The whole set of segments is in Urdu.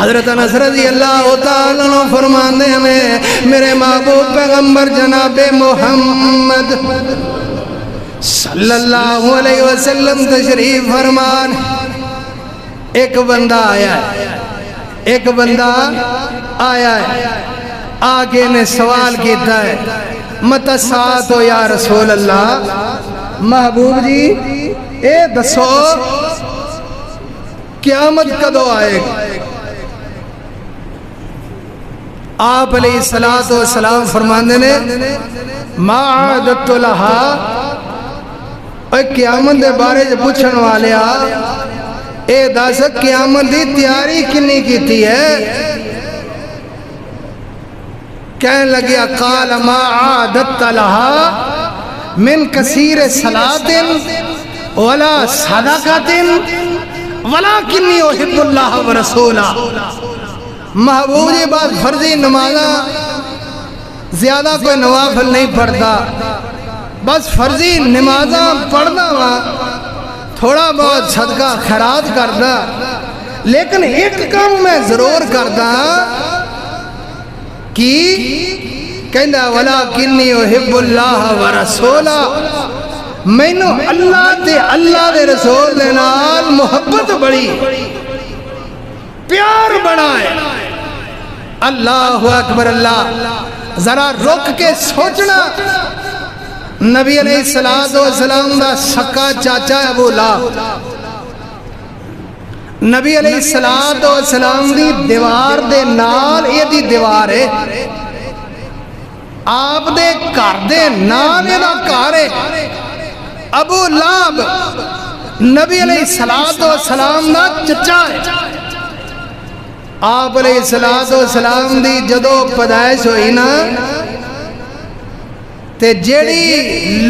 حضرت انس رضی اللہ تعالیٰ عنہ فرماتے ہیں میرے محبوب پیغمبر جناب محمد صلی اللہ علیہ وسلم تشریف فرمان، ایک بندہ آیا ہے آگے نے سوال کیتا ہے متی الساعۃ یا رسول اللہ، محبوب جی اے دسو قیامت کدو آئے گا؟ آپ علیہ السلام فرماندے نے ما عادت لہا، اے قیامت دے بارے جو پوچھن والے اے دس قیامت دی تیاری کنی کیتی ہے؟ کہنے لگیا قال ما عادت لہا من کثیر صلاۃ ولا صدقۃ ولکنی احب اللہ ورسولہ، محبوب یہ بات فرضی نمازہ زیادہ کوئی نوافل نہیں پڑھتا، بس فرضی نمازہ پڑھنا ہوا تھوڑا بہت صدقہ خیرات کرتا، لیکن ایک کام میں ضرور کرتا کہ کہندا ولکنی احب اللہ ورسولہ، میں نو اللہ دے رسول دے نال محبت بڑی پیار بڑا ہے۔ اللہ اکبر اللہ، ذرا رک کے سوچنا، نبی علیہ السلام دا سکا چاچا ابو لہب، نبی علیہ السلام دی دیوار دے نال یہ دی دیوار ہے، آپ دے گھر دے نال یہ دا گھر ہے۔ ابو لہب نبی علیہ السلام دا چچا ہے۔ آپ علیہ السلام دی جدو پیدائش ہوئی نا تے جیڑی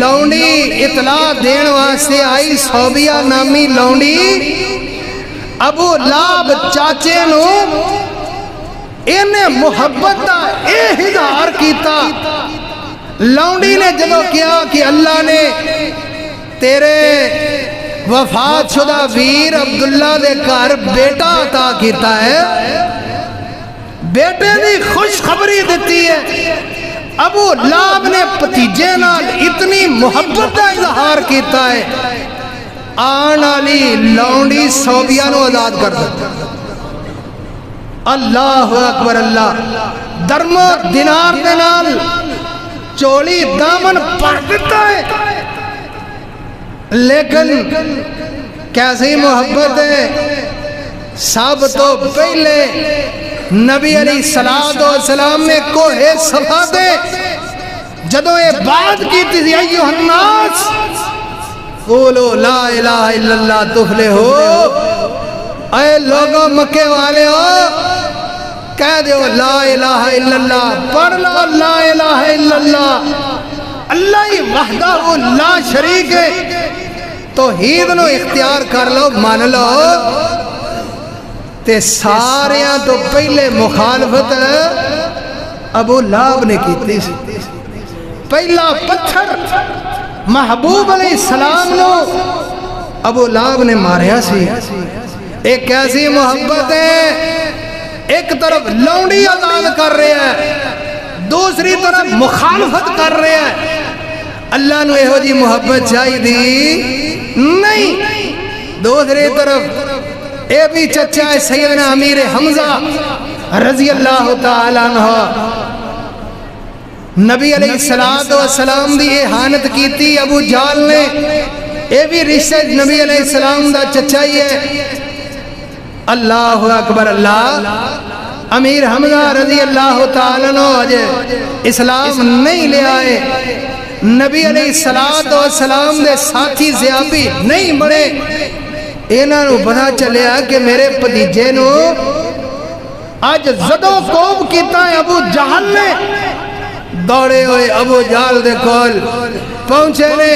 لونڈی اطلاع دین واسطے آئی صوبیہ نامی لونڈی ابو لہب چاچے نو انہیں محبت دا اظہار کیتا۔ لونڈی نے جدو کیا کہ اللہ نے تیرے وفات شدہ ویر عبداللہ دے گھر بیٹا عطا کیتا ہے، بیٹے دی خوش خبری دیتی ہے، ابو لہب نے پتیجے نال اتنی محبت کا اظہار کیتا ہے آن والی لونڈی صوبیہ نو آزاد کر دیتا۔ اللہ اکبر اللہ، درم و دینار دے نال چولی دامن پڑ دیتا ہے، لیکن کیسی محبت ہے۔ سب تو پہلے نبی علیہ السلام نے کوہ صفا دے جدو یہ بات کی تھی ایوہ الناس قولو لا الہ الا اللہ تفلحو، اے لوگوں مکے والے ہو کہہ دیو لا الہ الا اللہ، پڑھ لو لا الہ الا اللہ، اللہ ہی وحدہ لا شریک ہے، توحید نو اختیار کر لو مان لو۔ تے ساریاں تو پہلے مخالفت ابو لہب نے کی سی، پہلا پتھر محبوب علیہ السلام نو ابو لہب نے ماریا سی۔ ایک کیسی محبت ہے، ایک طرف لونڈی آزاد کر رہے ہیں، دوسری طرف مخالفت کر رہے ہیں۔ اللہ نو ایہو جی محبت چاہی دی نہیں۔ دوسری طرف اے بھی چچا ہے سیدنا امیر حمزہ رضی اللہ تعالیٰ عنہ، نبی علیہ السلام دی احانت کی تھی ابو جال نے، اے بھی رشتہ نبی علیہ السلام دا چچا ہی ہے۔ اللہ اکبر اللہ، امیر حمزہ رضی اللہ تعالیٰ عنہ اسلام نہیں لے آئے، نبی علیہ السلام دے ساتھی زیابی نہیں بڑے، انہاں نو پتہ چلیا کہ میرے پتیجے نو آج زدو کوب کیتا ہے ابو جہل نے، دوڑے ہوئے ابو جہل دے کول پہنچے نے،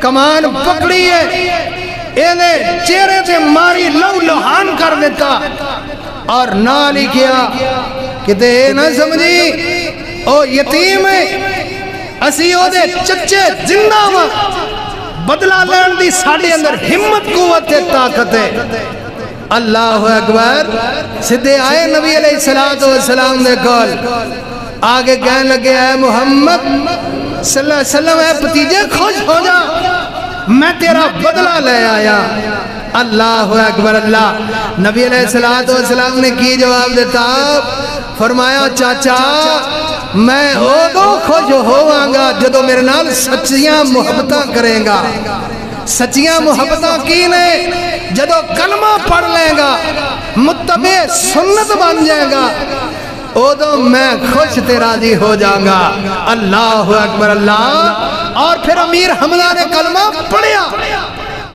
کمان پکڑی ہے، انہیں چہرے تے ماری لو لوہان کر دیتا اور نہ لکھیا کہ تے نہ سمجھی او یتیم ہے، اسی او دے چچے زندہ ہوا، بدلہ لین دی ساڑے اندر ہمت قوت طاقت ہے۔ اللہ اکبر سدھے آئے نبی علیہ السلام نے کول آگے کہنے لگے اے محمد صلی اللہ علیہ وسلم اے بھتیجے خوش ہو جا میں تیرا بدلہ لے آیا اللہ اکبر اللہ نبی علیہ السلام نے کی جواب دیتا فرمایا چاچا میں ادو خوش ہوواں جدو میرے نال سچیاں محبتاں کریں گا سچیاں محبتاں کی نے جدو کلمہ پڑھ لیں گا متبع سنت بن جائے گا ادو میں خوش تے راضی ہو جاؤں گا اللہ اکبر اللہ اور پھر امیر حمزہ نے کلمہ پڑھیا